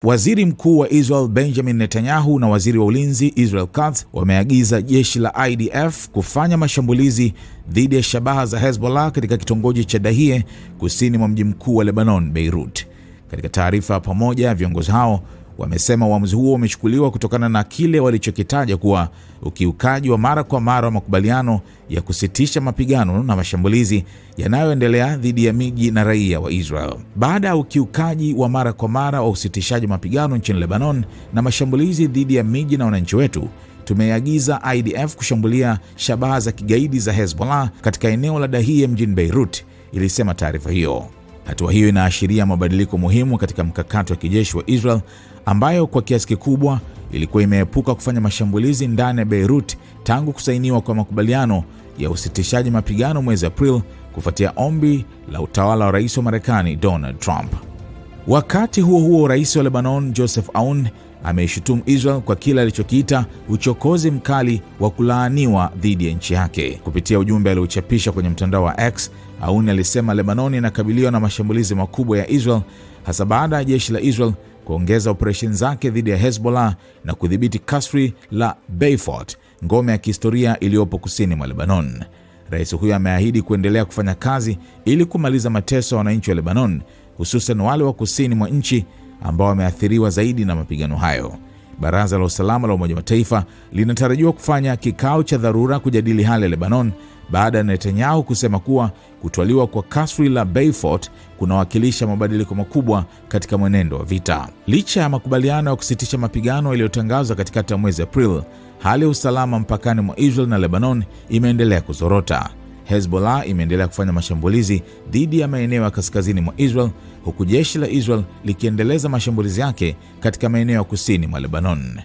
Waziri Mkuu wa Israel Benjamin Netanyahu na Waziri wa Ulinzi Israel Katz wameagiza jeshi la IDF kufanya mashambulizi dhidi ya shabaha za Hezbollah katika kitongoji cha Dahie kusini mwa mji mkuu wa Lebanon, Beirut. Katika taarifa pamoja, viongozi hao wamesema uamuzi huo umechukuliwa kutokana na kile walichokitaja kuwa ukiukaji wa mara kwa mara wa makubaliano ya kusitisha mapigano na mashambulizi yanayoendelea dhidi ya miji na raia wa Israel. Baada ya ukiukaji wa mara kwa mara wa usitishaji mapigano nchini Lebanon na mashambulizi dhidi ya miji na wananchi wetu, tumeagiza IDF kushambulia shabaha za kigaidi za Hezbollah katika eneo la Dahie mjini Beirut, ilisema taarifa hiyo. Hatua hiyo inaashiria mabadiliko muhimu katika mkakati wa kijeshi wa Israel ambayo kwa kiasi kikubwa ilikuwa imeepuka kufanya mashambulizi ndani ya Beirut tangu kusainiwa kwa makubaliano ya usitishaji mapigano mwezi April kufuatia ombi la utawala wa Rais wa Marekani Donald Trump. Wakati huo huo, Rais wa Lebanon Joseph Aoun ameishutumu Israel kwa kile alichokiita uchokozi mkali wa kulaaniwa dhidi ya nchi yake. Kupitia ujumbe aliochapisha kwenye mtandao wa X, Aoun alisema Lebanon inakabiliwa na mashambulizi makubwa ya Israel, hasa baada ya jeshi la Israel kuongeza operesheni zake dhidi ya Hezbollah na kudhibiti kasri la Beaufort, ngome ya kihistoria iliyopo kusini mwa Lebanon. Rais huyo ameahidi kuendelea kufanya kazi ili kumaliza mateso ya wananchi wa Lebanon, hususan wale wa kusini mwa nchi ambao wameathiriwa zaidi na mapigano hayo. Baraza la Usalama la Umoja wa Mataifa linatarajiwa kufanya kikao cha dharura kujadili hali ya Lebanon baada ya Netanyahu kusema kuwa kutwaliwa kwa kasri la Beaufort kunawakilisha mabadiliko makubwa katika mwenendo wa vita. Licha ya makubaliano ya kusitisha mapigano yaliyotangazwa katikati ya mwezi April, hali ya usalama mpakani mwa Israel na Lebanon imeendelea kuzorota. Hezbollah imeendelea kufanya mashambulizi dhidi ya maeneo ya kaskazini mwa Israel, huku jeshi la Israel likiendeleza mashambulizi yake katika maeneo ya kusini mwa Lebanon.